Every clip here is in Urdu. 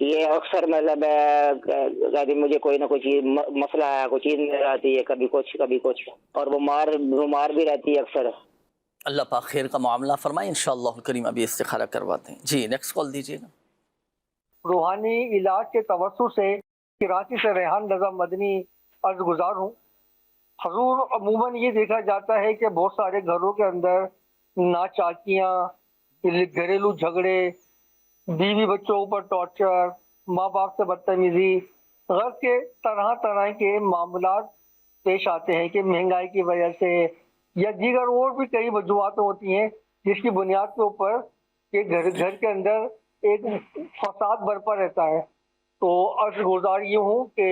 یہ اکثر مطلب کہتی مجھے کوئی نہ کوئی چیز مسئلہ ہے، کوئی چیز نہیں آتی ہے، کبھی کچھ، اور بیمار بھی رہتی ہے اکثر۔ اللہ پاک خیر کا معاملہ فرمائے، انشاءاللہ الکریم ابھی استخارہ کرواتے ہیں۔ جی نیکسٹ کال دیجیے گا۔ روحانی علاج کے توسط سے کراچی سے ریحان رضا مدنی عرض گزار ہوں۔ حضور عموماً یہ دیکھا جاتا ہے کہ بہت سارے گھروں کے اندر ناچاکیاں، گھریلو جھگڑے، بیوی بچوں پر ٹارچر، ماں باپ سے بدتمیزی، غرض کے طرح طرح کے معاملات پیش آتے ہیں کہ مہنگائی کی وجہ سے یا دیگر اور بھی کئی وجوہات ہوتی ہیں جس کی بنیاد کے اوپر کہ گھر کے اندر ایک فساد برپا رہتا ہے۔ تو عرض گزار یہ ہوں کہ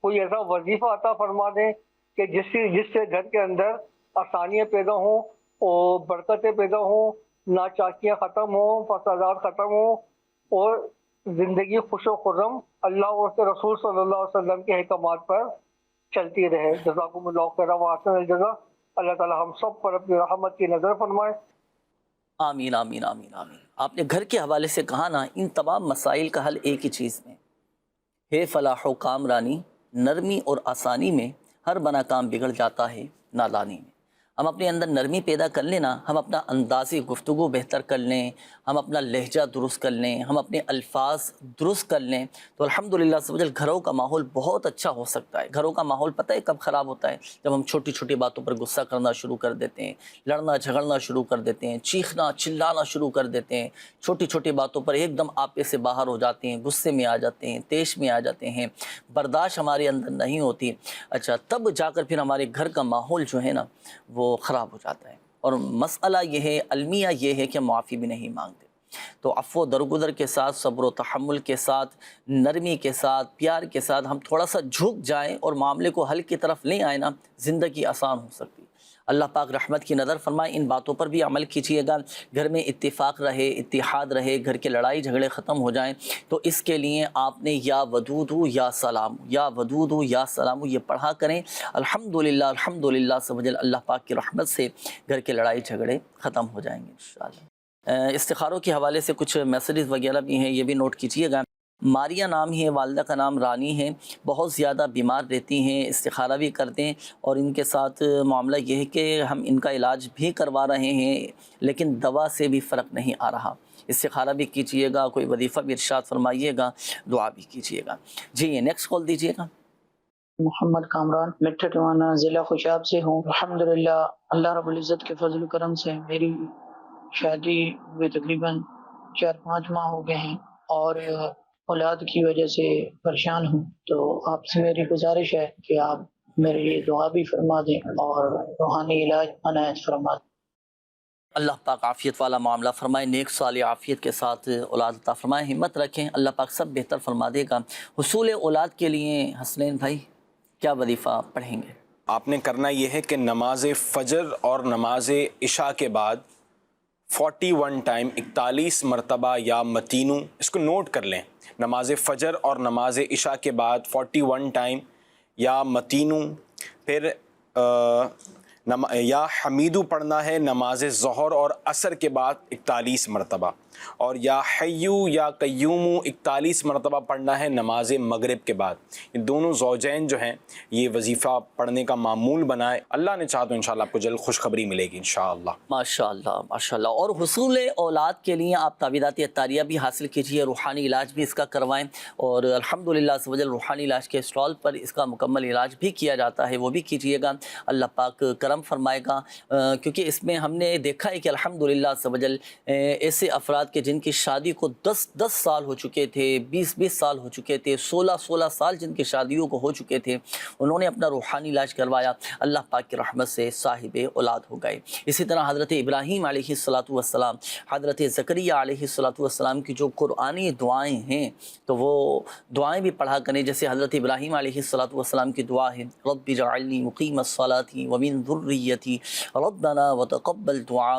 کوئی ایسا وظیفہ عطا فرما دیں کہ جس سے گھر کے اندر آسانیاں پیدا ہوں اور برکتیں پیدا ہوں، ناچاکیاں ختم ہوں، فسادات ختم ہوں اور زندگی خوش و خرم اللہ اور اس کے رسول صلی اللہ علیہ وسلم کے احکامات پر چلتی رہے۔ جزاکم اللہ خیر و احسن الجزا۔ اللہ تعالی ہم سب پر اپنی رحمت کی نظر فرمائے۔ آمین آمین آمین آمین۔ آپ نے گھر کے حوالے سے کہا نا، ان تمام مسائل کا حل ایک ہی چیز میں ہے، فلاح و کامرانی، نرمی اور آسانی میں ہر بنا کام بگڑ جاتا ہے نادانی میں۔ ہم اپنے اندر نرمی پیدا کر لیں نا، ہم اپنا انداز گفتگو بہتر کر لیں، ہم اپنا لہجہ درست کر لیں، ہم اپنے الفاظ درست کر لیں، تو الحمدللہ سمجھل گھروں کا ماحول بہت اچھا ہو سکتا ہے۔ گھروں کا ماحول پتہ ہے کب خراب ہوتا ہے؟ جب ہم چھوٹی چھوٹی باتوں پر غصہ کرنا شروع کر دیتے ہیں، لڑنا جھگڑنا شروع کر دیتے ہیں، چیخنا چلانا شروع کر دیتے ہیں، چھوٹی چھوٹی باتوں پر ایک دم آپے سے باہر ہو جاتے ہیں، غصے میں آ جاتے ہیں، تیش میں آ جاتے ہیں، برداشت ہمارے اندر نہیں ہوتی۔ اچھا، تب جا کر پھر ہمارے گھر کا ماحول جو ہے نا وہ خراب ہو جاتا ہے۔ اور مسئلہ یہ ہے، المیہ یہ ہے کہ معافی بھی نہیں مانگتے۔ تو عفو و درگزر کے ساتھ، صبر و تحمل کے ساتھ، نرمی کے ساتھ، پیار کے ساتھ ہم تھوڑا سا جھک جائیں اور معاملے کو حل کی طرف لے آئیں نا، زندگی آسان ہو سکتی ہے۔ اللہ پاک رحمت کی نظر فرمائے، ان باتوں پر بھی عمل کیجیے گا، گھر میں اتفاق رہے، اتحاد رہے، گھر کے لڑائی جھگڑے ختم ہو جائیں۔ تو اس کے لیے آپ نے یا ودود یا سلام، یا ودود یا سلام یہ پڑھا کریں۔ الحمدللہ الحمدللہ سمجھل اللہ پاک کی رحمت سے گھر کے لڑائی جھگڑے ختم ہو جائیں گے انشاءاللہ۔ استخاروں کے حوالے سے کچھ میسیجز وغیرہ بھی ہیں، یہ بھی نوٹ کیجیے گا۔ ماریہ نام ہے، والدہ کا نام رانی ہے، بہت زیادہ بیمار رہتی ہیں، استخارہ بھی کرتے ہیں اور ان کے ساتھ معاملہ یہ ہے کہ ہم ان کا علاج بھی کروا رہے ہیں لیکن دوا سے بھی فرق نہیں آ رہا۔ استخارہ بھی کیجیے گا، کوئی وظیفہ بھی ارشاد فرمائیے گا، دعا بھی کیجیے گا۔ جی نیکسٹ کال دیجیے گا۔ محمد کامران میٹھا ٹوانا ضلع خوشاب سے ہوں۔ الحمدللہ اللہ رب العزت کے فضل و کرم سے میری شادی ہوئے تقریباً 4-5 ماہ ہو گئے ہیں اور اولاد کی وجہ سے پریشان ہوں۔ تو آپ سے میری گزارش ہے کہ آپ میرے لیے دعا بھی فرما دیں اور روحانی علاج عنایت فرما دیں۔ اللہ پاک عافیت والا معاملہ فرمائے، نیک صالح عافیت کے ساتھ اولاد عطا فرمائے، ہمت رکھیں، اللہ پاک سب بہتر فرما دے گا۔ حصول اولاد کے لیے حسنین بھائی کیا وظیفہ پڑھیں گے؟ آپ نے کرنا یہ ہے کہ نماز فجر اور نماز عشاء کے بعد 41 ٹائم 41 مرتبہ یا متینو، اس کو نوٹ کر لیں، نماز فجر اور نماز عشاء کے بعد 41 ٹائم یا متینو، پھر یا حمیدو پڑھنا ہے نماز ظہر اور عصر کے بعد 41 مرتبہ، اور یا حیو یا قیومو 41 مرتبہ پڑھنا ہے نماز مغرب کے بعد۔ یہ دونوں زوجین جو ہیں یہ وظیفہ پڑھنے کا معمول بنائے، اللہ نے چاہا تو انشاءاللہ آپ کو جلد خوشخبری ملے گی انشاءاللہ۔ ماشاءاللہ ماشاءاللہ۔ اور حصول اولاد کے لیے آپ تعویذات اتاریہ بھی حاصل کیجیے، روحانی علاج بھی اس کا کروائیں، اور الحمدللہ سبحان روحانی علاج کے اسٹال پر اس کا مکمل علاج بھی کیا جاتا ہے، وہ بھی کیجیے گا، اللہ پاک کرم فرمائے گا۔ کیونکہ اس میں ہم نے دیکھا ہے کہ الحمدللہ سبحان ایسے افراد کہ جن کی شادی کو 10 سال ہو چکے تھے، 20 سال ہو چکے تھے، 16 سال جن کی شادیوں کو ہو چکے تھے، انہوں نے اپنا روحانی علاج کروایا، اللہ پاک کی رحمت سے صاحب اولاد ہو گئے۔ اسی طرح حضرت ابراہیم علیہ السلام، حضرت زکریا علیہ السلام کی جو قرآنی دعائیں ہیں تو وہ دعائیں بھی پڑھا کریں، جیسے حضرت ابراہیم علیہ السلام کی دعا ہے، رب اجعلنی مقیم الصلاۃ ومن ذریتی ربنا وتقبل دعاء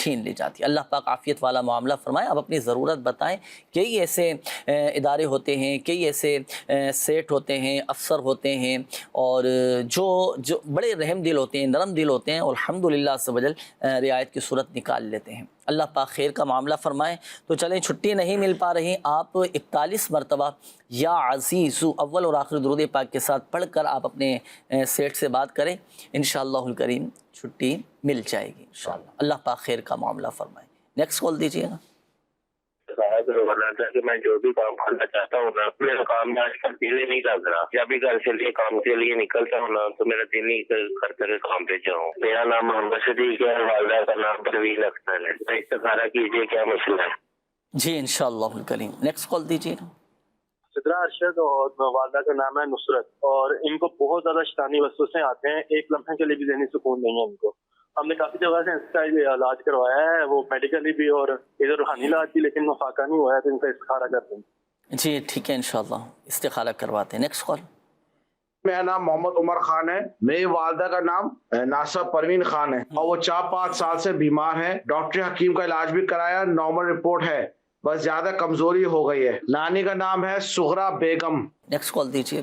چھین لی جاتی ہے۔ اللہ پاک عافیت والا معاملہ فرمائے۔ اب اپنی ضرورت بتائیں۔ کئی ایسے ادارے ہوتے ہیں، کئی ایسے سیٹ ہوتے ہیں، افسر ہوتے ہیں، اور جو بڑے رحم دل ہوتے ہیں، نرم دل ہوتے ہیں، اور الحمدللہ عز و جل رعایت کی صورت نکال لیتے ہیں۔ اللہ پاک خیر کا معاملہ فرمائے۔ تو چلیں، چھٹی نہیں مل پا رہی، آپ 41 مرتبہ یا عزیزو اول اور آخر درود پاک کے ساتھ پڑھ کر آپ اپنے سیٹ سے بات کریں، انشاءاللہ الکریم چھٹی مل جائے گی انشاءاللہ۔ اللہ پاک خیر کا معاملہ فرمائے۔ نیکسٹ کال دیجیے گا۔ کہ میں جو بھی کام کرنا چاہتا ہوں نا، میرا کام آج کل دل ہی نہیں لگ رہا۔ جب بھی گھر سے لیے کام کے لیے نکلتا ہوں نا تو میرا دل نہیں کرتا کہ کام پہ جاؤں۔ میرا نام محمد صدیق ہے، والدہ کا نام پروین اختر ہے۔ استخارہ کیجیے، کیا مسئلہ ہے؟ جی انشاءاللہ الکریم، نیکسٹ کال دیجیے گا۔ صدرہ ارشد اور والدہ کا نام ہے نصرت، اور ان کو بہت زیادہ شیطانی وسوسے آتے ہیں، ایک لمحے کے لیے بھی ذہنی سکون نہیں ہے ان کو۔ ہم نے کافی جگہ سے اس کا علاج کروایا ہے، وہ میڈیکلی بھی اور ادھر روحانی علاج بھی، لیکن وفاقہ نہیں ہوا ہے، تو ان کا استخارہ کر دیں۔ جی ٹھیک ہے، انشاءاللہ استخارہ کرواتے ہیں۔ Next call. میرا نام محمد عمر خان ہے، میری والدہ کا نام ناصر پروین خان ہے، اور وہ 4-5 سال سے بیمار ہیں۔ ڈاکٹر حکیم کا علاج بھی کرایا، نارمل رپورٹ ہے، بس زیادہ کمزوری ہو گئی ہے۔ نانی کا نام ہے سغرا بیگم۔ نیکسٹ کال دیجیے۔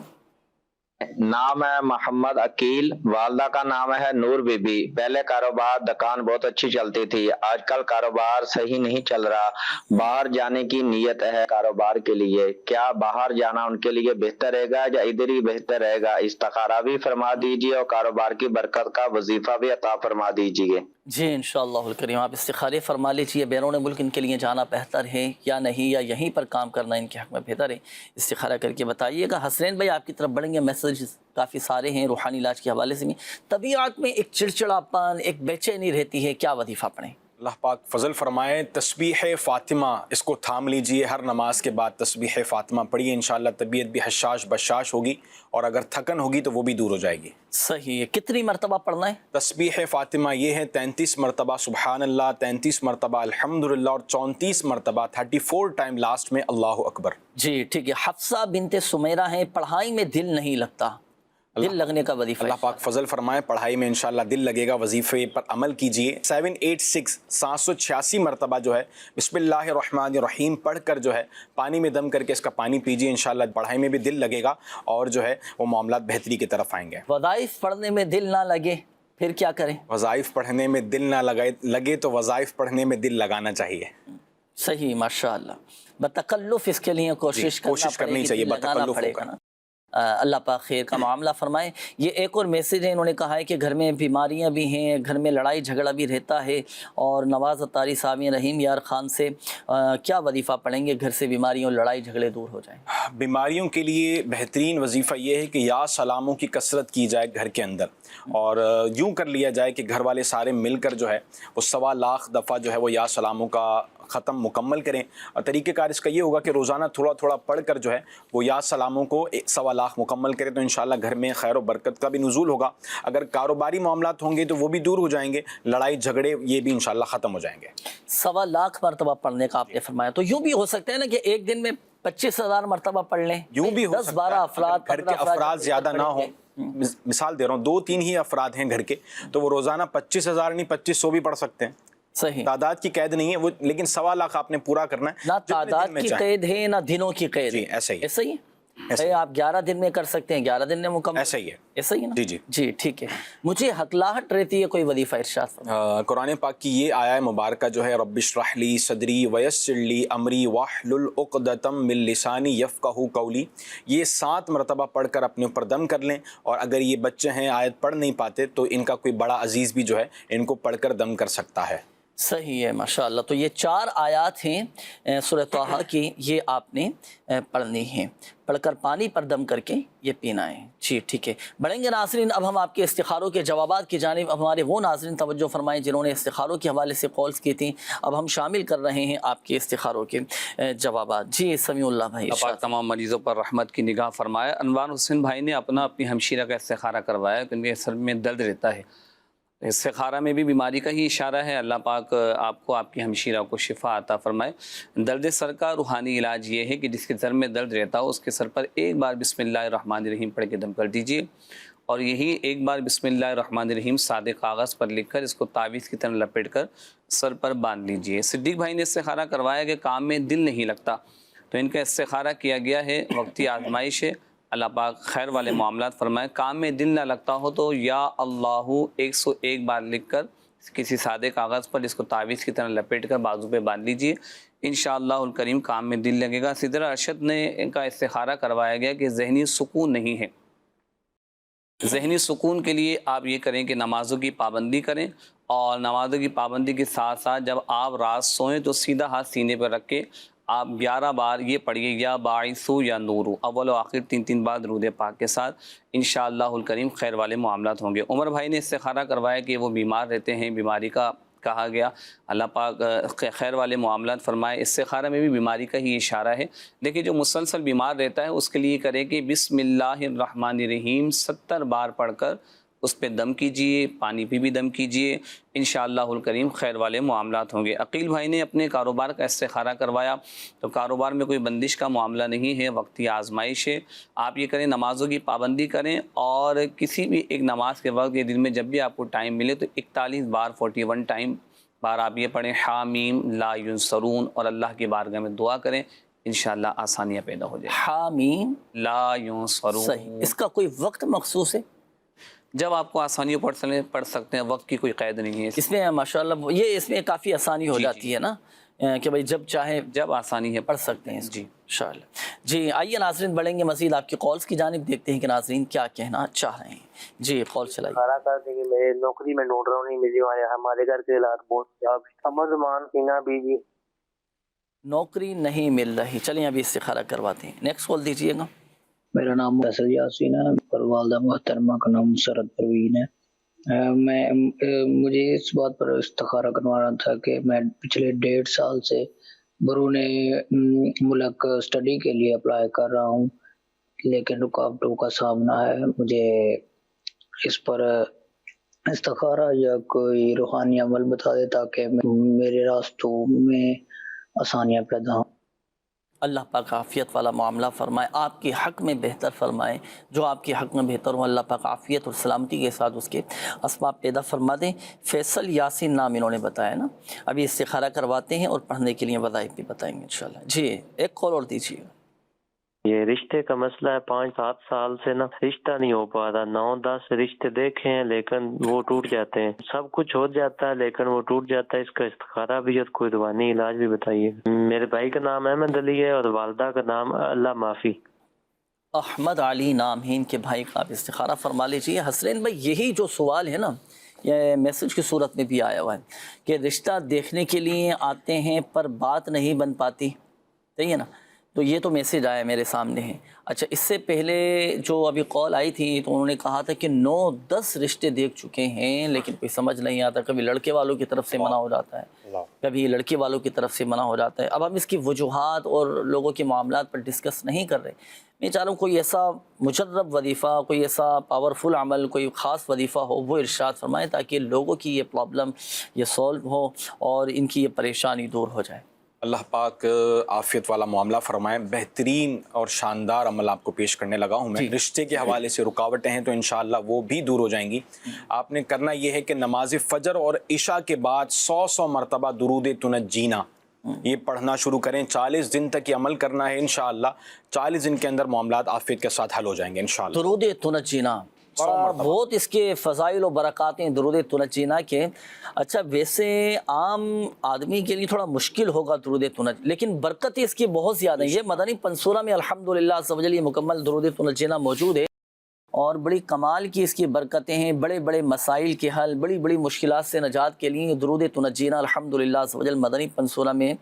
نام ہے محمد عقیل، والدہ کا نام ہے نور بی بی۔ پہلے کاروبار دکان بہت اچھی چلتی تھی، آج کل کاروبار صحیح نہیں چل رہا، باہر جانے کی نیت ہے کاروبار کے لیے، کیا باہر جانا ان کے لیے بہتر رہے گا یا ادھر ہی بہتر رہے گا؟ استخارہ بھی فرما دیجیے اور کاروبار کی برکت کا وظیفہ بھی عطا فرما دیجیے۔ جی انشاءاللہ الکریم، آپ استخارے فرما لیجیے۔ بیرون ملک ان کے لیے جانا بہتر ہے یا نہیں، یا یہیں پر کام کرنا ان کے حق میں بہتر ہے، استخارہ کر کے بتائیے گا۔ حسنین بھائی آپ کی طرف بڑھیں گے، میسیجز کافی سارے ہیں روحانی علاج کے حوالے سے بھی۔ طبیعت میں ایک چڑچڑاپن، ایک بے چینی رہتی ہے، کیا وظیفہ پڑھیں؟ اللہ پاک فضل فرمائے، تسبیح فاطمہ اس کو تھام لیجئے، ہر نماز کے بعد تسبیح فاطمہ پڑھیے، انشاءاللہ طبیعت بھی حشاش بشاش ہوگی، اور اگر تھکن ہوگی تو وہ بھی دور ہو جائے گی۔ صحیح ہے۔ کتنی مرتبہ پڑھنا ہے تسبیح فاطمہ؟ یہ ہے 33 مرتبہ سبحان اللہ، 33 مرتبہ الحمدللہ، اور 34 مرتبہ 34 ٹائم لاسٹ میں اللہ اکبر۔ جی ٹھیک ہے۔ حفصہ بنت سمیرہ ہیں، پڑھائی میں دل نہیں لگتا، دل لگنے کا وظیفہ۔ اللہ پاک فضل فرمائے، پڑھائی میں انشاءاللہ دل لگے گا، وظیفے پر عمل کیجئے۔ 786 مرتبہ جو ہے بسم اللہ الرحمن الرحیم پڑھ کر جو ہے پانی میں دم کر کے اس کا پانی پیجئے، انشاءاللہ پڑھائی میں بھی دل لگے گا، اور جو ہے وہ معاملات بہتری کی طرف آئیں گے۔ وظائف پڑھنے میں دل نہ لگے پھر کیا کریں؟ وظائف پڑھنے میں دل نہ لگے تو وظائف پڑھنے میں دل لگانا چاہیے۔ صحیح، ماشاءاللہ۔ بتکلف اس کے لیے کوشش کرنی چاہیے، بتکلف ہوگا۔ اللہ پاک خیر کا معاملہ فرمائے۔ یہ ایک اور میسیج ہے، انہوں نے کہا ہے کہ گھر میں بیماریاں بھی ہیں، گھر میں لڑائی جھگڑا بھی رہتا ہے، اور نواز اتاری سامی رحیم یار خان سے کیا وظیفہ پڑھیں گے گھر سے بیماریوں لڑائی جھگڑے دور ہو جائیں؟ بیماریوں کے لیے بہترین وظیفہ یہ ہے کہ یا سلاموں کی کثرت کی جائے گھر کے اندر، اور یوں کر لیا جائے کہ گھر والے سارے مل کر جو ہے وہ 1.25 لاکھ دفعہ جو ہے وہ یا سلاموں کا ختم مکمل کریں، اور طریقہ کار اس کا یہ ہوگا کہ روزانہ تھوڑا تھوڑا پڑھ کر جو ہے وہ یا سلاموں کو 1.25 لاکھ مکمل کریں، تو انشاءاللہ گھر میں خیر و برکت کا بھی نزول ہوگا۔ اگر کاروباری معاملات ہوں گے تو وہ بھی دور ہو جائیں گے، لڑائی جھگڑے یہ بھی انشاءاللہ ختم ہو جائیں گے۔ 1.25 لاکھ مرتبہ پڑھنے کا آپ نے فرمایا، تو یوں بھی ہو سکتا ہے نا کہ ایک دن میں 25,000 مرتبہ پڑھ لیں؟ یوں بھی ہو سکتا ہے، 10-12 افراد، گھر کے افراد زیادہ نہ ہوں، مثال دے رہا ہوں 2-3 ہی افراد ہیں گھر کے، تو وہ روزانہ 25,000 نہیں 2500 بھی پڑھ سکتے ہیں۔ صحیح، تعداد کی قید نہیں ہے وہ، لیکن 1.25 لاکھ آپ نے پورا کرنا ہے، نہ تعداد کی قید ہے نہ دنوں کی قید ہے۔ جی ایسا ہی ایسا ہی ہے، آپ 11 دن میں کر سکتے ہیں، 11 دن میں مکمل، ایسا ہی ہے، ایسا ہی ہے نا؟ جی جی جی ٹھیک ہے۔ مجھے ہکلاہٹ رہتی ہے، کوئی وظیفہ ارشاد فرمائیں۔ قرآن پاک کی یہ آیہ مبارکہ جو ہے رب اشرح لی صدری ویسر لی امری واحلل عقدۃ من لسانی یفقہوا قولی، یہ 7 مرتبہ پڑھ کر اپنے اوپر دم کر لیں، اور اگر یہ بچے ہیں آیت پڑھ نہیں پاتے تو ان کا کوئی بڑا عزیز بھی جو ہے ان کو پڑھ کر دم کر سکتا ہے۔ صحیح ہے، ماشاءاللہ۔ تو یہ 4 آیات ہیں سورہ طٰہٰ کی، یہ آپ نے پڑھنی ہیں، پڑھ کر پانی پر دم کر کے یہ پینا ہے۔ جی ٹھیک ہے، بڑھیں گے ناظرین۔ اب ہم آپ کے استخاروں کے جوابات کی جانب، ہمارے وہ ناظرین توجہ فرمائیں جنہوں نے استخاروں کے حوالے سے کالز کی تھیں، اب ہم شامل کر رہے ہیں آپ کے استخاروں کے جوابات۔ جی سمیع اللہ بھائی، پاک تمام مریضوں پر رحمت کی نگاہ فرمائے۔ انوار حسین بھائی نے اپنی ہمشیرہ کا استخارہ کروایا کہ ان کے سر میں درد رہتا ہے، استخارہ میں بھی بیماری کا ہی اشارہ ہے، اللہ پاک آپ کو آپ کی ہمشیرہ کو شفا عطا فرمائے۔ درد سر کا روحانی علاج یہ ہے کہ جس کے سر میں درد رہتا ہو اس کے سر پر ایک بار بسم اللہ الرحمن الرحیم پڑھ کے دم کر دیجئے، اور یہی ایک بار بسم اللہ الرحمن الرحیم سادے کاغذ پر لکھ کر اس کو تعویذ کی طرح لپیٹ کر سر پر باندھ لیجئے۔ صدیق بھائی نے استخارہ کروایا کہ کام میں دل نہیں لگتا، تو ان کا استخارہ کیا گیا ہے، وقتی آزمائش ہے، اللہ پاک خیر والے معاملات فرمائے۔ کام میں دل نہ لگتا ہو تو یا اللہ 101 بار لکھ کر کسی سادے کاغذ پر اس کو تعویذ کی طرح لپیٹ کر بازو پہ باندھ لیجئے، انشاءاللہ الکریم کام میں دل لگے گا۔ سدرہ ارشد نے ان کا استخارہ کروایا گیا کہ ذہنی سکون نہیں ہے۔ ذہنی سکون کے لیے آپ یہ کریں کہ نمازوں کی پابندی کریں، اور نمازوں کی پابندی کے ساتھ ساتھ جب آپ رات سوئیں تو سیدھا ہاتھ سینے پر رکھ کے آپ 11 بار یہ پڑھیے، یا باعثو یا نورو، اول و آخر 3 بار درود پاک کے ساتھ، انشاءاللہ الکریم خیر والے معاملات ہوں گے۔ عمر بھائی نے استخارہ کروایا کہ وہ بیمار رہتے ہیں، بیماری کا کہا گیا، اللہ پاک خیر والے معاملات فرمائے۔ استخارہ میں بھی بیماری کا ہی اشارہ ہے۔ دیکھیں جو مسلسل بیمار رہتا ہے اس کے لیے کرے کہ بسم اللہ الرحمن الرحیم 70 بار پڑھ کر اس پہ دم کیجئے، پانی پہ بھی دم کیجئے، انشاءاللہ الکریم خیر والے معاملات ہوں گے۔ عقیل بھائی نے اپنے کاروبار کا استخارہ کروایا، تو کاروبار میں کوئی بندش کا معاملہ نہیں ہے، وقتی آزمائش ہے۔ آپ یہ کریں، نمازوں کی پابندی کریں، اور کسی بھی ایک نماز کے وقت یا دن میں جب بھی آپ کو ٹائم ملے تو 41 بار 41 بار آپ یہ پڑھیں حامیم لا ینصرون، اور اللہ کی بارگاہ میں دعا کریں، انشاءاللہ آسانیاں پیدا ہو جائیں۔ حامیم لا ینصرون، صحیح۔ اس کا کوئی وقت مخصوص ہے؟ جب آپ کو آسانیوں پڑھ سکتے ہیں، وقت کی کوئی قید نہیں ہے اس میں ماشاءاللہ یہ اس میں کافی آسانی ہو جاتی ہے نا، کہ بھائی جب چاہیں جب آسانی ہے پڑھ سکتے ہیں جی انشاءاللہ۔ جی آئیے ناظرین بڑھیں گے مزید آپ کی کالز کی جانب، دیکھتے ہیں کہ ناظرین کیا کہنا چاہ رہے ہیں۔ جی کال چلائیے۔ سارا کر دیں کہ میں نوکری میں ڈھونڈ رہا ہوں، نہیں ملی، ہمارے گھر کے حالات بہت خراب ہے، سمجھ پینا بیجی نوکری نہیں مل رہی، چلیں ابھی استخارہ کرواتے ہیں۔ نیکسٹ کال دیجیے گا۔ میرا نام فیصل یاسین ہے اور والدہ محترمہ کا نام مسرت پروین ہے۔ مجھے اس بات پر استخارہ کروانا تھا کہ میں پچھلے 1.5 سال سے برون ملک اسٹڈی کے لیے اپلائی کر رہا ہوں، لیکن رکاوٹوں کا سامنا ہے۔ مجھے اس پر استخارہ یا کوئی روحانی عمل بتا دے تاکہ میرے راستوں میں آسانیاں پیدا ہوں۔ اللہ پاک عافیت والا معاملہ فرمائے، آپ کے حق میں بہتر فرمائے، جو آپ کے حق میں بہتر ہو اللہ پاک عافیت اور سلامتی کے ساتھ اس کے اسباب پیدا فرما دیں۔ فیصل یاسین نام انہوں نے بتایا نا، ابھی استخارہ کرواتے ہیں اور پڑھنے کے لیے وظائف بھی بتائیں گے انشاءاللہ۔ جی ایک کال اور دیجیے۔ یہ رشتے کا مسئلہ ہے، 5-7 سال سے نا رشتہ نہیں ہو پا رہا، 9-10 رشتے دیکھے ہیں لیکن وہ ٹوٹ جاتے ہیں، سب کچھ ہو جاتا ہے لیکن وہ ٹوٹ جاتا ہے۔ اس کا استخارہ بھی اور کوئی روحانی علاج بھی بتائیے۔ میرے بھائی کا نام احمد علی ہے اور والدہ کا نام اللہ معافی۔ احمد علی نام ہے ان کے بھائی کا، آپ استخارہ فرما لیجیے۔ حسرین بھائی یہی جو سوال ہے نا، یہ میسج کی صورت میں بھی آیا ہوا ہے کہ رشتہ دیکھنے کے لیے آتے ہیں پر بات نہیں بن پاتی، صحیح ہے نا؟ تو یہ تو میسج آیا میرے سامنے ہے۔ اچھا اس سے پہلے جو ابھی کال آئی تھی تو انہوں نے کہا تھا کہ 9-10 رشتے دیکھ چکے ہیں لیکن کوئی سمجھ نہیں آتا، کبھی لڑکے والوں کی طرف سے منع ہو جاتا ہے، کبھی لڑکی والوں کی طرف سے منع ہو جاتا ہے۔ اب ہم اس کی وجوہات اور لوگوں کے معاملات پر ڈسکس نہیں کر رہے، میں چاہ رہا ہوں کوئی ایسا مجرب وظیفہ، کوئی ایسا پاورفل عمل، کوئی خاص وظیفہ ہو وہ ارشاد فرمائیں تاکہ لوگوں کی یہ پرابلم یہ سولو ہو اور ان کی یہ پریشانی دور ہو جائے۔ اللہ پاک عافیت والا معاملہ فرمائیں۔ بہترین اور شاندار عمل آپ کو پیش کرنے لگا ہوں میں۔ رشتے کے حوالے سے رکاوٹیں ہیں تو انشاءاللہ وہ بھی دور ہو جائیں گی۔ آپ نے کرنا یہ ہے کہ نماز فجر اور عشاء کے بعد 100 مرتبہ درود تنجینا یہ پڑھنا شروع کریں۔ 40 دن تک یہ عمل کرنا ہے انشاءاللہ۔ 40 دن کے اندر معاملات عافیت کے ساتھ حل ہو جائیں گے انشاءاللہ۔ درود تنجینا بہت اس کے فضائل و برکات ہیں درود تنجینا کے۔ اچھا ویسے عام آدمی کے لیے تھوڑا مشکل ہوگا درود تنجینا، لیکن برکتیں اس کی بہت زیادہ ہیں۔ یہ مدنی پنصورہ میں الحمدللہ عز و جل یہ مکمل درود تنجینا موجود ہے اور بڑی کمال کی اس کی برکتیں ہیں، بڑے بڑے مسائل کے حل، بڑی بڑی مشکلات سے نجات کے لیے درود تنجینا الحمدللہ عز و جل مدنی پنصورہ میں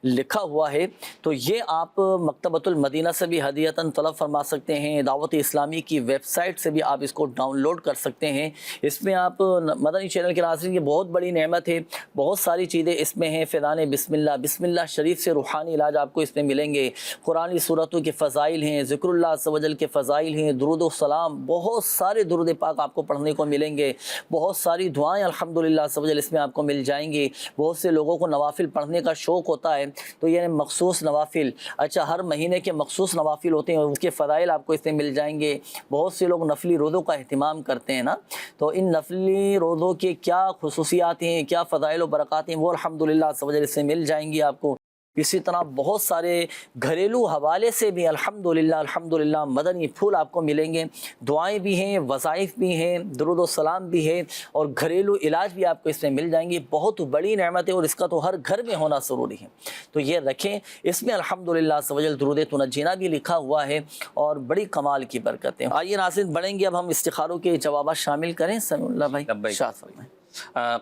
لکھا ہوا ہے۔ تو یہ آپ مکتبۃ المدینہ سے بھی ہدیتاً طلب فرما سکتے ہیں، دعوت اسلامی کی ویب سائٹ سے بھی آپ اس کو ڈاؤن لوڈ کر سکتے ہیں۔ اس میں آپ مدنی چینل کے ناظرین یہ بہت بڑی نعمت ہے، بہت ساری چیزیں اس میں ہیں۔ فیضان بسم اللہ شریف سے روحانی علاج آپ کو اس میں ملیں گے، قرآنی صورتوں کے فضائل ہیں، ذکر اللہ عز و جل کے فضائل ہیں، درود و سلام بہت سارے درود پاک آپ کو پڑھنے کو ملیں گے، بہت ساری دعائیں الحمدللہ سب اس میں آپ کو مل جائیں گی۔ بہت سے لوگوں کو نوافل پڑھنے کا شوق ہوتا ہے، تو یہ مخصوص نوافل، اچھا ہر مہینے کے مخصوص نوافل ہوتے ہیں، اس کے فضائل آپ کو اس میں مل جائیں گے۔ بہت سے لوگ نفلی روزوں کا اہتمام کرتے ہیں نا، تو ان نفلی روزوں کے کیا خصوصیات ہیں، کیا فضائل و برکات ہیں، وہ الحمدللہ سب اس سے مل جائیں گی آپ کو۔ اسی طرح بہت سارے گھریلو حوالے سے بھی الحمدللہ مدنی پھول آپ کو ملیں گے، دعائیں بھی ہیں، وظائف بھی ہیں، درود و سلام بھی ہے، اور گھریلو علاج بھی آپ کو اس میں مل جائیں گے۔ بہت بڑی نعمت ہے اور اس کا تو ہر گھر میں ہونا ضروری ہے، تو یہ رکھیں۔ اس میں الحمدللہ سوجل درود تنجینا بھی لکھا ہوا ہے اور بڑی کمال کی برکتیں۔ آئیے ناظرین بڑھیں گے، اب ہم استخاروں کے جوابات شامل کریں۔ سمیع اللہ بھائی ارشاد فرمائیں۔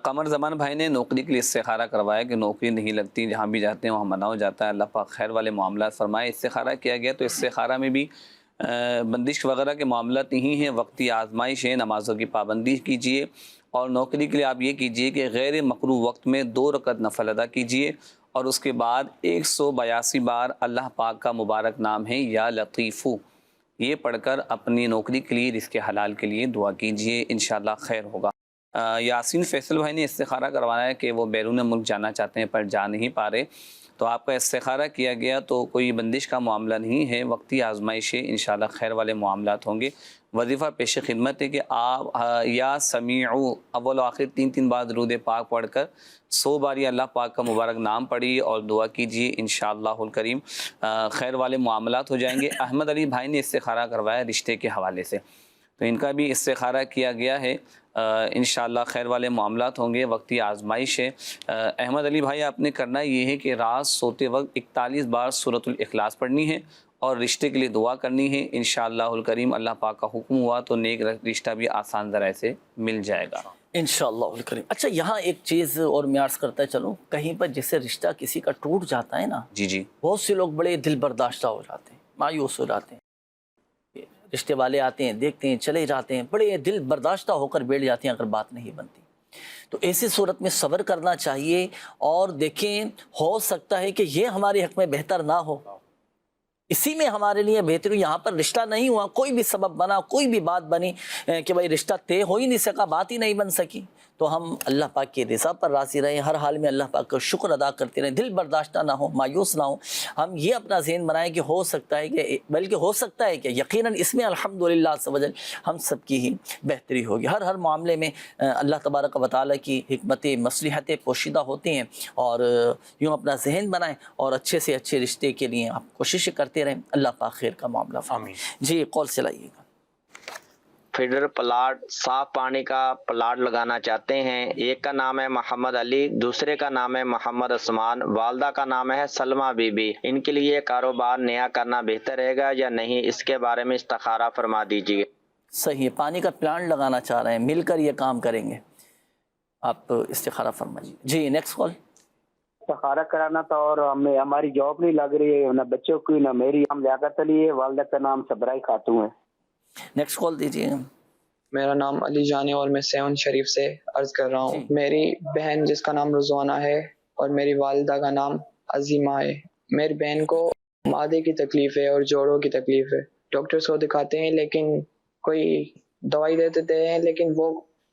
قمر زمان بھائی نے نوکری کے لیے استخارہ کروایا کہ نوکری نہیں لگتی، جہاں بھی جاتے ہیں وہاں منع ہو جاتا ہے، اللہ پاک خیر والے معاملات فرمائے۔ استخارہ کیا گیا تو استخارہ میں بھی بندش وغیرہ کے معاملات نہیں ہیں، وقتی آزمائش ہے، نمازوں کی پابندی کیجیے، اور نوکری کے لیے آپ یہ کیجیے کہ غیر مقروء وقت میں 2 رکعت نفل ادا کیجیے، اور اس کے بعد 182 بار اللہ پاک کا مبارک نام ہے یا لطیفو، یہ پڑھ کر اپنی نوکری کے لیے، رزق حلال کے لیے دعا کیجیے، انشاءاللہ خیر ہوگا۔ یاسین فیصل بھائی نے استخارہ کروایا ہے کہ وہ بیرون ملک جانا چاہتے ہیں پر جا نہیں پا رہے، تو آپ کا استخارہ کیا گیا تو کوئی بندش کا معاملہ نہیں ہے، وقتی آزمائش ہے، انشاءاللہ خیر والے معاملات ہوں گے۔ وظیفہ پیش خدمت ہے کہ آپ یا سمیعو اول و آخر 3 بار درود پاک پڑھ کر 100 بار اللہ پاک کا مبارک نام پڑھیے اور دعا کیجیے، انشاءاللہ الکریم خیر والے معاملات ہو جائیں گے۔ احمد علی بھائی نے استخارہ کروایا رشتے کے حوالے سے، تو ان کا بھی استخارہ کیا گیا ہے، انشاءاللہ خیر والے معاملات ہوں گے، وقتی آزمائش ہے۔ احمد علی بھائی آپ نے کرنا یہ ہے کہ رات سوتے وقت 41 بار سورۃ الاخلاص پڑھنی ہے اور رشتے کے لیے دعا کرنی ہے، انشاءاللہ الکریم اللہ پاک کا حکم ہوا تو نیک رشتہ بھی آسان ذرائع سے مل جائے گا انشاءاللہ الکریم۔ اچھا یہاں ایک چیز اور میں عرض کرتا چلوں، کہیں پر جیسے رشتہ کسی کا ٹوٹ جاتا ہے نا، جی بہت سے لوگ بڑے دل برداشتہ ہو جاتے ہیں، مایوس ہو جاتے ہیں، رشتے والے آتے ہیں دیکھتے ہیں چلے جاتے ہیں، بڑے دل برداشتہ ہو کر بیٹھ جاتے ہیں اگر بات نہیں بنتی، تو ایسی صورت میں صبر کرنا چاہیے، اور دیکھیں ہو سکتا ہے کہ یہ ہمارے حق میں بہتر نہ ہو، اسی میں ہمارے لیے بہتر ہو، یہاں پر رشتہ نہیں ہوا، کوئی بھی سبب بنا، کوئی بھی بات بنی کہ بھائی رشتہ طے ہو ہی نہیں سکا، بات ہی نہیں بن سکی، تو ہم اللہ پاک کی رضا پر راضی رہیں، ہر حال میں اللہ پاک کا شکر ادا کرتے رہیں، دل برداشتہ نہ ہو، مایوس نہ ہو۔ ہم یہ اپنا ذہن بنائیں کہ ہو سکتا ہے کہ، بلکہ ہو سکتا ہے کہ یقیناً اس میں الحمدللہ سبحان ہم سب کی ہی بہتری ہوگی۔ ہر معاملے میں اللہ تبارک و تعالیٰ کی حکمت مصلحتیں پوشیدہ ہوتے ہیں، اور یوں اپنا ذہن بنائیں اور اچھے سے اچھے رشتے کے لیے آپ کوشش کرتے رہیں، اللہ پاک خیر کا معاملہ فرمائے۔ جی قول سے لائیے گا۔ فیڈر پلاٹ صاف پانی کا پلاٹ لگانا چاہتے ہیں، ایک کا نام ہے محمد علی، دوسرے کا نام ہے محمد عثمان، والدہ کا نام ہے سلمہ بی بی، ان کے لیے کاروبار نیا کرنا بہتر رہے گا یا نہیں، اس کے بارے میں استخارہ فرما دیجیے۔ صحیح، پانی کا پلانٹ لگانا چاہ رہے ہیں، مل کر یہ کام کریں گے، آپ استخارہ فرمائیے۔ جی نیکسٹ کال۔ استخارہ کرانا تھا اور ہماری جاب نہیں لگ رہی ہے، نہ بچوں کی نہ میری، ہم لیاقت علی ہے، والدہ کا نام صبرائی خاتون ہے۔ نیکسٹ کال دیجیے۔ میرا نام علی جانی اور میں سیون شریف سے عرض کر رہا ہوں۔ میری بہن جس کا نام رضوانہ ہے اور میری والدہ کا نام عظیمہ ہے، میری بہن کو معدے کی تکلیف ہے اور جوڑوں کی تکلیف ہے، ڈاکٹرز کو دکھاتے ہیں لیکن کوئی دوائی دے دیتے ہیں لیکن وہ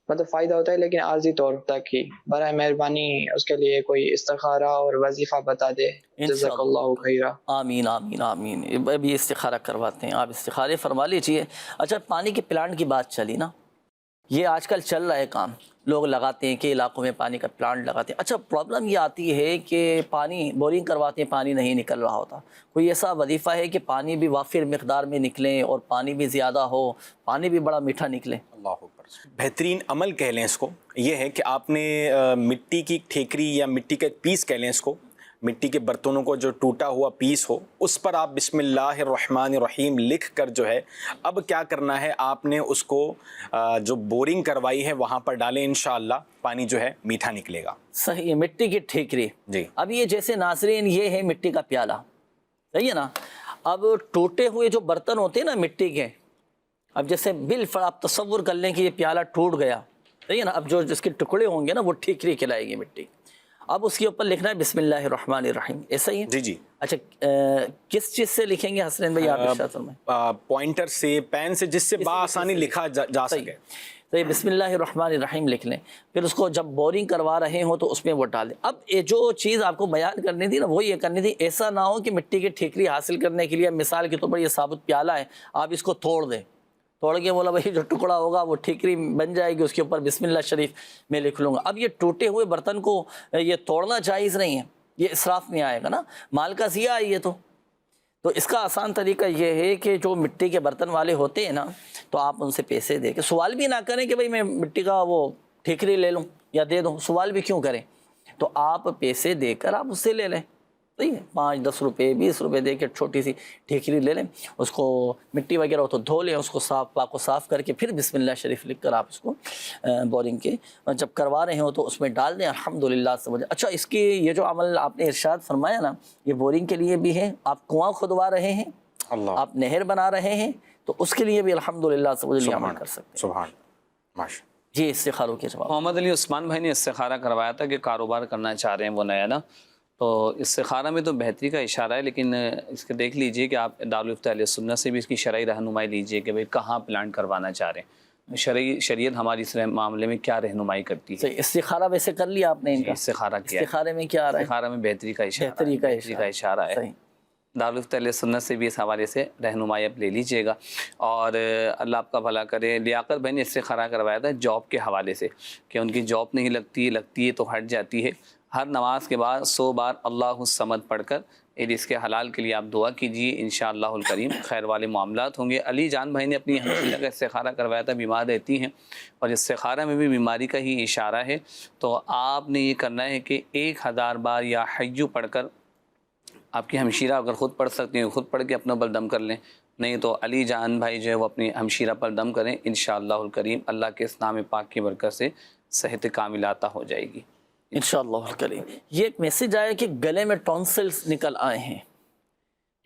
مطلب فائدہ ہوتا ہے لیکن عارضی طور تک ہی، برائے مہربانی اس کے لیے کوئی استخارہ اور وظیفہ بتا دے، جزاک اللہ خیرہ۔ آمین آمین آمین۔ ابھی استخارہ کرواتے ہیں، آپ استخارے فرما لیجیے۔ اچھا پانی کے پلانٹ کی بات چلی نا، یہ آج کل چل رہا ہے کام، لوگ لگاتے ہیں کہ علاقوں میں پانی کا پلانٹ لگاتے ہیں۔ اچھا پرابلم یہ آتی ہے کہ پانی بورنگ کرواتے ہیں، پانی نہیں نکل رہا ہوتا، کوئی ایسا وظیفہ ہے کہ پانی بھی وافر مقدار میں نکلیں اور پانی بھی زیادہ ہو، پانی بھی بڑا میٹھا نکلے؟ اللہ اکبر۔ بہترین عمل کہہ لیں اس کو، یہ ہے کہ آپ نے مٹی کی ٹھیکری یا مٹی کا ایک پیس کہہ لیں اس کو، مٹی کے برتنوں کو جو ٹوٹا ہوا پیس ہو، اس پر آپ بسم اللہ الرحمن الرحیم لکھ کر جو ہے اب کیا کرنا ہے، آپ نے اس کو جو بورنگ کروائی ہے وہاں پر ڈالیں، انشاءاللہ پانی جو ہے میٹھا نکلے گا۔ صحیح ہے، مٹی کی ٹھیکری۔ جی اب یہ جیسے ناظرین یہ ہے مٹی کا پیالہ، صحیح ہے نا، اب ٹوٹے ہوئے جو برتن ہوتے ہیں نا مٹی کے، اب جیسے بالفعل آپ تصور کر لیں کہ یہ پیالہ ٹوٹ گیا، صحیح ہے نا، اب جو جس کے ٹکڑے ہوں گے نا وہ ٹھیکری کہلائے گی مٹی۔ اب اس کے اوپر لکھنا ہے بسم اللہ الرحمن الرحیم، ایسا ہی ہے؟ جی جی. اچھا کس چیز سے لکھیں گے حسنین بھائی آپ ارشاد فرمائیں؟ پوائنٹر سے، پین سے، جس سے بآسانی لکھا جا سکے. تو یہ بسم اللہ الرحمن الرحیم لکھ لیں، پھر اس کو جب بورنگ کروا رہے ہوں تو اس میں وہ ڈال دیں. اب یہ جو چیز آپ کو بیان کرنی تھی نا وہ یہ کرنی تھی، ایسا نہ ہو کہ مٹی کی ٹھیکری حاصل کرنے کے لیے مثال کے طور پر یہ ثابت پیالہ ہے، آپ اس کو توڑ دیں، توڑ کے بولا بھائی جو ٹکڑا ہوگا وہ ٹھیکری بن جائے گی، اس کے اوپر بسم اللہ شریف میں لکھ لوں گا. اب یہ ٹوٹے ہوئے برتن کو یہ توڑنا جائز نہیں ہے، یہ اسراف میں آئے گا نا، مال کا ضیاع ہے یہ تو اس کا آسان طریقہ یہ ہے کہ جو مٹی کے برتن والے ہوتے ہیں نا تو آپ ان سے پیسے دے کے، سوال بھی نہ کریں کہ بھائی میں مٹی کا وہ ٹھیکری لے لوں یا دے دوں، سوال بھی کیوں کریں، تو آپ پیسے دے کر آپ اس سے لے لیں. صحیح ہے، 5-10 روپے 20 روپے دے کے چھوٹی سی ٹھیکری لے لیں، اس کو مٹی وغیرہ ہو تو دھو لیں، اس کو پاک و صاف کر کے پھر بسم اللہ شریف لکھ کر آپ اس کو بورنگ کے جب کروا رہے ہوں تو اس میں ڈال دیں. الحمدللہ سمجھ. اچھا اس کی یہ جو عمل آپ نے ارشاد فرمایا نا یہ بورنگ کے لیے بھی ہے، آپ کنواں کھدوا رہے ہیں، آپ نہر بنا رہے ہیں تو اس کے لیے بھی الحمدللہ سمجھ لیا عمل کر سکتے ہیں. سبحان ماشاء. جی استخاروں کے جواب. محمد علی عثمان بھائی نے استخارہ کروایا تھا کہ کاروبار کرنا چاہ رہے ہیں وہ نیا نا، تو استخارہ میں تو بہتری کا اشارہ ہے، لیکن اس کے دیکھ لیجئے کہ آپ دارالفتہ اہل سنت سے بھی اس کی شرعی رہنمائی لیجئے کہ بھئی کہاں پلانٹ کروانا چاہ رہے ہیں، شریعت ہماری اس معاملے میں کیا رہنمائی کرتی ہے. استخارہ ویسے کر لیا آپ نے ان کا؟ استخارہ کیا. استخارے میں کیا آ رہا ہے؟ استخارہ میں بہتری کا اشارہ ہے. دارالفتہ اہل سنت سے بھی اس حوالے سے رہنمائی اب لے لیجئے گا. اور اللہ آپ کا بھلا کرے. لیاقت بھائی نے استخارہ کروایا تھا جاب کے حوالے سے کہ ان کی جاب نہیں لگتی ہے تو ہٹ جاتی ہے. ہر نماز کے بعد 100 بار اللہ الصمد پڑھ کر اس کے حلال کے لیے آپ دعا کیجیے، انشاءاللہ الکریم خیر والے معاملات ہوں گے. علی جان بھائی نے اپنی ہمشیرہ کا استخارہ کروایا تھا، بیمار رہتی ہیں اور استخارہ میں بھی بیماری کا ہی اشارہ ہے، تو آپ نے یہ کرنا ہے کہ 1000 بار یا حیو پڑھ کر، آپ کی ہمشیرہ اگر خود پڑھ سکتی ہیں خود پڑھ کے اپنے اوپر دم کر لیں، نہیں تو علی جان بھائی جو ہے وہ اپنی ہمشیرہ پر دم کریں، انشاءاللہ الکریم اللہ کے اس نام پاک کی برکت سے صحت کاملہ عطا ہو جائے گی انشاءاللہ الکریم. یہ ایک میسج آیا کہ گلے میں ٹونسلز نکل آئے ہیں،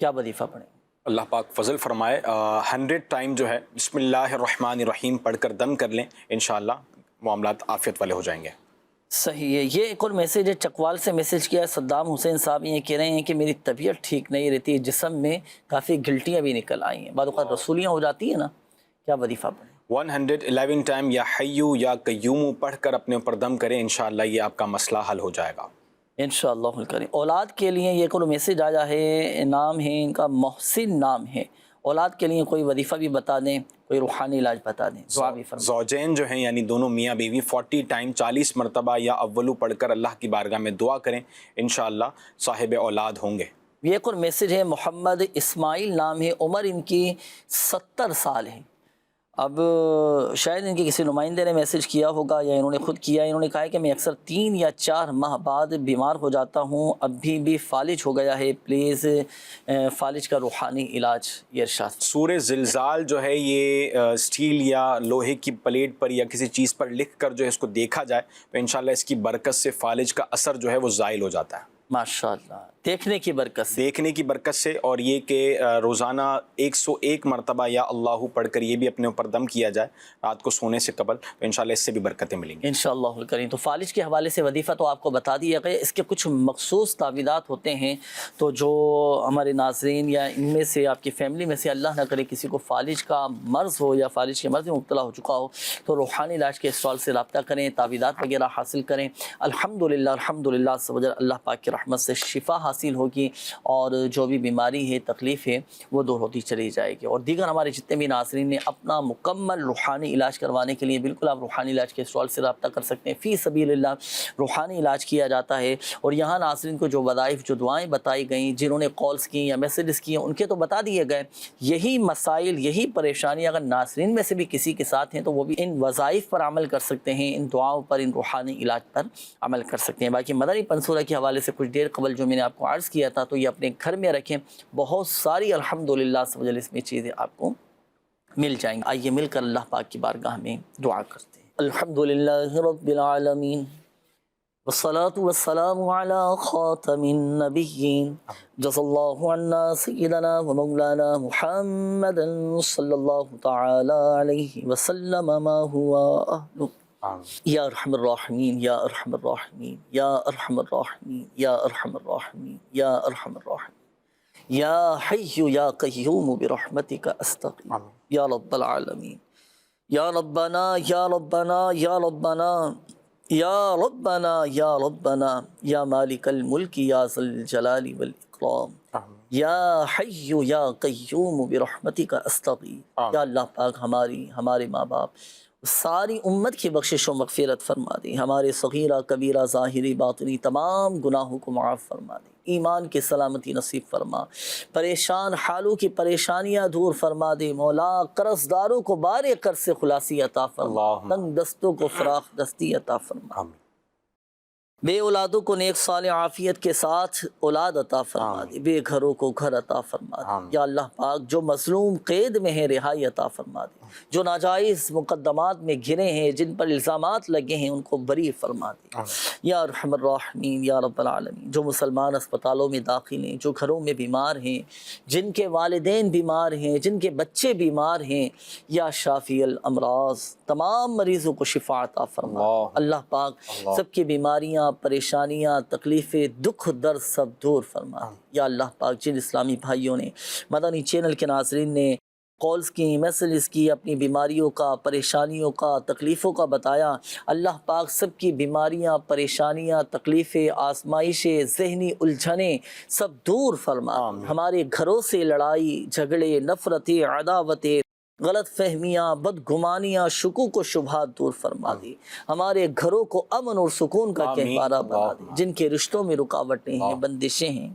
کیا وظیفہ پڑھیں؟ اللہ پاک فضل فرمائے 100 ٹائم جو ہے بسم اللہ الرحمن الرحیم پڑھ کر دم کر لیں، انشاءاللہ معاملات عافیت والے ہو جائیں گے. صحیح ہے. یہ ایک اور میسیج ہے، چکوال سے میسیج کیا ہے صدام حسین صاحب، یہ کہہ رہے ہیں کہ میری طبیعت ٹھیک نہیں رہتی، جسم میں کافی گلٹیاں بھی نکل آئی ہیں، بعض اوقات رسولیاں ہو جاتی ہیں نا، کیا وظیفہ پڑھیں؟ 111 ٹائم یا حیو یا قیوم پڑھ کر اپنے اوپر دم کریں، انشاءاللہ یہ آپ کا مسئلہ حل ہو جائے گا انشاءاللہ الکریم. اولاد کے لیے یہ کوئی میسیج آیا ہے، نام ہے ان کا محسن نام ہے، اولاد کے لیے کوئی وظیفہ بھی بتا دیں، کوئی روحانی علاج بتا دیں، دعا بھی فرمائیں. زوجین جو ہیں یعنی دونوں میاں بیوی 40 ٹائم 40 مرتبہ یا اولو پڑھ کر اللہ کی بارگاہ میں دعا کریں، انشاءاللہ صاحب اولاد ہوں گے. یہ ایک اور میسیج ہے، محمد اسماعیل نام ہے، عمر ان کی 70 سال ہے. اب شاید ان کے کسی نمائندے نے میسیج کیا ہوگا یا انہوں نے خود کیا. انہوں نے کہا ہے کہ میں اکثر 3 یا 4 ماہ بعد بیمار ہو جاتا ہوں، ابھی بھی فالج ہو گیا ہے، پلیز فالج کا روحانی علاج یہ ارشاد. سورہ زلزال جو ہے یہ اسٹیل یا لوہے کی پلیٹ پر یا کسی چیز پر لکھ کر جو ہے اس کو دیکھا جائے تو انشاءاللہ اس کی برکت سے فالج کا اثر جو ہے وہ زائل ہو جاتا ہے. ماشاءاللہ، دیکھنے کی برکت سے اور یہ کہ روزانہ 101 مرتبہ یا اللہ پڑھ کر یہ بھی اپنے اوپر دم کیا جائے رات کو سونے سے قبل، تو انشاءاللہ اس سے بھی برکتیں ملیں گی انشاءاللہ الکریم. تو فالج کے حوالے سے وظیفہ تو آپ کو بتا دیا گیا، اس کے کچھ مخصوص تعویذات ہوتے ہیں، تو جو ہمارے ناظرین یا ان میں سے آپ کی فیملی میں سے اللہ نہ کرے کسی کو فالج کا مرض ہو یا فالج کے مرض میں مبتلا ہو چکا ہو تو روحانی علاج کے اسٹال سے رابطہ کریں، تعویذات وغیرہ حاصل کریں. الحمدللہ اللہ پاک کی رحمت سے شفا حاصل ہوگی اور جو بھی بیماری ہے تکلیف ہے وہ دور ہوتی چلی جائے گی. اور دیگر ہمارے جتنے بھی ناظرین نے اپنا مکمل روحانی علاج کروانے کے لیے بالکل آپ روحانی علاج کے اسٹال سے رابطہ کر سکتے ہیں. فی سبیل اللہ روحانی علاج کیا جاتا ہے. اور یہاں ناظرین کو جو وظائف جو دعائیں بتائی گئیں، جنہوں نے کالز کی یا میسیجز کیے ان کے تو بتا دیے گئے. یہی مسائل یہی پریشانی اگر ناظرین میں سے بھی کسی کے ساتھ ہیں تو وہ بھی ان وظائف پر عمل کر سکتے ہیں، ان دعاؤں پر، ان روحانی علاج پر عمل کر سکتے ہیں. باقی مدنی پنصورہ کے حوالے سے کچھ دیر قبل جو میں نے آپ کو عرض کیا تھا تو یہ اپنے گھر میں رکھیں، بہت ساری الحمدللہ اس میں چیزیں آپ کو مل جائیں گی. آئیے مل کر اللہ پاک کی بارگاہ میں دعا کرتے ہیں. الحمدللہ رب العالمین والصلاة والسلام على خاتم النبیین جزا اللہ عنا سیدنا و مولانا محمد صلی اللہ تعالی علیہ وسلم ما ہوا اہلہ. یا ارحم الراحمین یا ارحم الراحمین یا ارحم الراحمین یا ارحم الراحمین یا ارحم الراحمین یا حی یا قیوم برحمتک استغیث یا رب العالمین یا ربنا یا ربنا یا ربنا یا ربنا یا ربنا یا مالک الملک یا ذی الجلال والاکرام یا حی یا قیوم برحمتک استغیث یا اللہ پاک ہمارے ماں باپ ساری امت کی بخشش و مغفرت فرما دے، ہمارے صغیرہ کبیرہ ظاہری باطنی تمام گناہوں کو معاف فرما دے، ایمان کی سلامتی نصیب فرما، پریشان حالوں کی پریشانیاں دور فرما دے مولا، قرض داروں کو بار قرض سے خلاصی عطا فرما، تنگ دستوں کو فراخ دستی عطا فرما، بے اولادوں کو نیک صالح عافیت کے ساتھ اولاد عطا فرما دے، بے گھروں کو گھر عطا فرما دے، یا اللہ پاک جو مظلوم قید میں ہیں رہائی عطا فرما دے، جو ناجائز مقدمات میں گھرے ہیں جن پر الزامات لگے ہیں ان کو بری فرما دے، یا ارحم الراحمین یا رب العالمین، جو مسلمان اسپتالوں میں داخل ہیں، جو گھروں میں بیمار ہیں، جن کے والدین بیمار ہیں، جن کے بچے بیمار ہیں، یا شافی الامراض تمام مریضوں کو شفا عطا فرما، اللہ پاک سب کی بیماریاں پریشانیاں تکلیفیں دکھ درد سب دور فرما، یا اللہ پاک جن اسلامی بھائیوں نے مدنی چینل کے ناظرین نے کالز کی میسیجز کی اپنی بیماریوں کا پریشانیوں کا تکلیفوں کا بتایا، اللہ پاک سب کی بیماریاں پریشانیاں تکلیفیں آزمائشیں ذہنی الجھنیں سب دور فرما، ہمارے گھروں سے لڑائی جھگڑے نفرتیں عداوتیں غلط فہمیاں بدگمانیاں شکوک و شبہات دور فرما دی، ہمارے گھروں کو امن اور سکون کا گہوارہ بنا دی، جن کے رشتوں میں رکاوٹیں ہیں بندشیں ہیں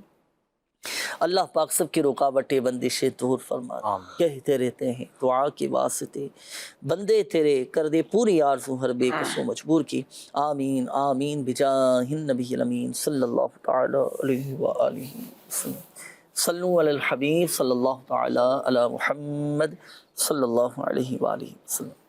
اللہ پاک سب کی رکاوٹیں بندشیں دور فرما دی، کہتے رہتے ہیں دعا کے واسطے بندے تیرے کر دے پوری آرزو ہر بے کس و مجبور کی، آمین آمین بجاہ النبی الامین صلی اللہ تعالی علیہ وآلہ وسلم، صلو علی الحبیب صلی اللہ تعالی علی محمد صلی اللہ علیہ وآلہ وسلم۔